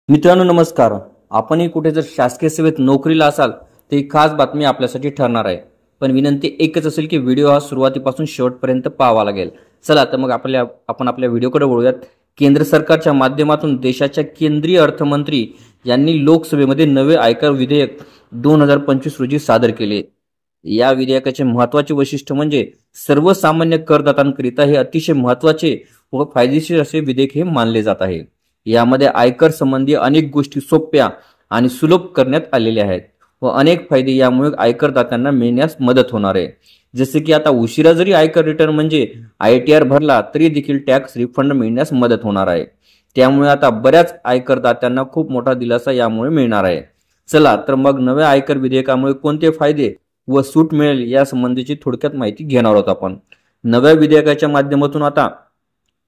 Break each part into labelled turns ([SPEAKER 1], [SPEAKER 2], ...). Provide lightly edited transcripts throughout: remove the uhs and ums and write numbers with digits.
[SPEAKER 1] मित्रांनो नमस्कार. आपणही कुठे जर शासकीय सेवेत नोकरीला असाल तर ही खास बातमी आपल्यासाठी ठरणार आहे. पण विनंती एकच असेल की व्हिडिओ हा सुरुवातीपासून शेवटपर्यंत पाहावा लागेल. चला तर मग आपण आपल्या व्हिडिओकडे वळूयात. केंद्र सरकारच्या माध्यमातून देशाच्या केंद्रीय अर्थमंत्री यांनी लोकसभेमध्ये नवे आयकर विधेयक 2025 रोजी सादर केले. या विधेयकाचे महत्त्वाचे वैशिष्ट्य म्हणजे सर्वसामान्य करदात्यांकरिता हे अतिशय महत्त्वाचे व फायदेशीर असे विधेयक हे मानले जात आहे. यामध्ये आयकर संबंधी अनेक गोष्टी सोप्या आणि सुलभ करण्यात आलेल्या आहेत व अनेक फायदे यामुळे आयकरदात्यांना मिळण्यास मदत होणार आहे. जसे की आता उशिरा जरी आयकर रिटर्न म्हणजे ITR भरला तरी देखील टॅक्स रिफंड मिळण्यास मदत होणार आहे. त्यामुळे आता बऱ्याच आयकरदात्यांना खूप मोठा दिलासा यामुळे मिळणार आहे. चला तर मग नव्या आयकर विधेयकामुळे कोणते फायदे व सूट मिळेल या संबंधीची थोडक्यात माहिती घेणार आहोत आपण. नव्या विधेयकाच्या माध्यमातून आता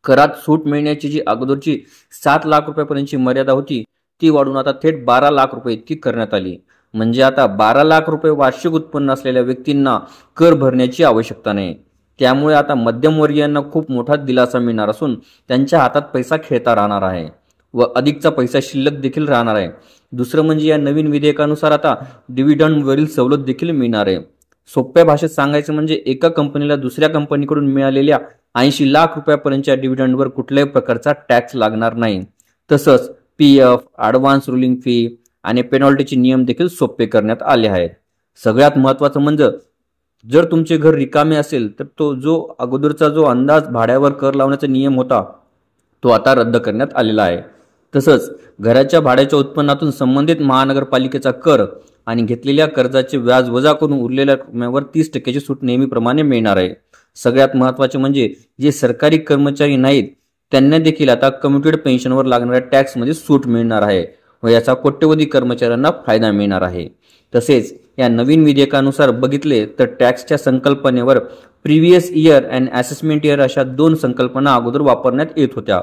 [SPEAKER 1] करात सूट मिळण्याची जी अगोदरची 7 लाख रुपयापर्यंतची मर्यादा होती ती वाढून आता थेट 12 लाख रुपये इतकी करण्यात आली. म्हणजे आता 12 लाख रुपये वार्षिक उत्पन्न असलेल्या व्यक्तींना कर भरण्याची आवश्यकता नाही. त्यामुळे आता मध्यमवर्गीयांना खूप मोठा दिलासा मिळणार असून त्यांच्या हातात पैसा खेळता राहणार आहे व अधिकचा पैसा शिल्लक देखील राहणार आहे. दुसरं म्हणजे या नवीन विधेयकानुसार आता डिव्हिडंडवरील सवलत देखील मिळणार आहे. सोप्या भाषेत सांगायचं म्हणजे एका कंपनीला दुसऱ्या कंपनीकडून मिळालेल्या 80 लाख रुपयापर्यंतच्या डिव्हिडंडवर कुठल्याही प्रकारचा टॅक्स लागणार नाही. तसंच PF, ॲडव्हान्स रुलिंग फी आणि पेनॉल्टीचे नियम देखील सोपे करण्यात आले आहेत. सगळ्यात महत्त्वाचं म्हणजे जर तुमचे घर रिकामे असेल तर तो जो अगोदरचा जो अंदाज भाड्यावर कर लावण्याचा नियम होता तो आता रद्द करण्यात आलेला आहे. तसंच घराच्या भाड्याच्या उत्पन्नातून संबंधित महानगरपालिकेचा कर आणि घेतलेल्या कर्जाचे व्याज वजा करून उरलेल्या रकमेवर 30% सूट नेहमीप्रमाणे मिळणार आहे. सगळ्यात महत्त्वाचे म्हणजे जे सरकारी कर्मचारी नाहीत त्यांना देखील आता कम्युटेड पेन्शनवर लागणाऱ्या टॅक्समध्ये सूट मिळणार आहे व याचा कोट्यवधी कर्मचाऱ्यांना फायदा मिळणार आहे. तसेच या नवीन विधेयकानुसार बघितले तर टॅक्सच्या संकल्पनेवर previous year and assessment year अशा 2 संकल्पना अगोदर वापरण्यात येत होत्या.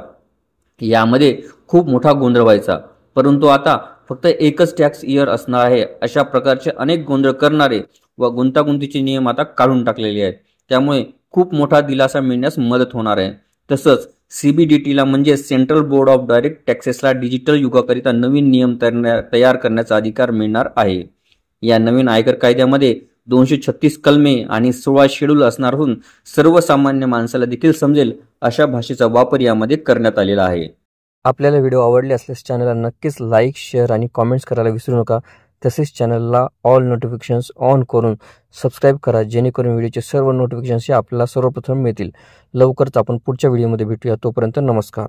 [SPEAKER 1] यामध्ये खूप मोठा गोंधळ व्हायचा, परंतु आता फक्त एकच टॅक्स इयर असणार आहे. अशा प्रकारचे अनेक गोंधळ करणारे व गुंतागुंतीचे नियम आता काढून टाकलेले आहेत. त्यामुळे खूप मोठा दिलासा मिळण्यास मदत होणार आहे. तसंच CBDTला म्हणजे सेंट्रल बोर्ड ऑफ डायरेक्ट टॅक्सेसला डिजिटल युगाकरिता नवीन नियम तयार करण्याचा अधिकार मिळणार आहे. या नवीन आयकर कायद्यामध्ये 236 कलमे आणि 16 शेड्यूल असणार असून सर्वसामान्य माणसाला देखील समजेल अशा भाषेचा वापर यामध्ये करण्यात आलेला आहे.
[SPEAKER 2] आपल्याला व्हिडिओ आवडले असल्यास चॅनलला नक्कीच लाईक, शेअर आणि कॉमेंट्स करायला विसरू नका. तसेच चॅनलला ऑल नोटिफिकेशन्स ऑन करून सबस्क्राईब करा, जेणेकरून व्हिडिओचे सर्व नोटिफिकेशन्स आपल्याला सर्वप्रथम मिळतील. लवकरच आपण पुढच्या व्हिडिओमध्ये भेटूया. तोपर्यंत नमस्कार.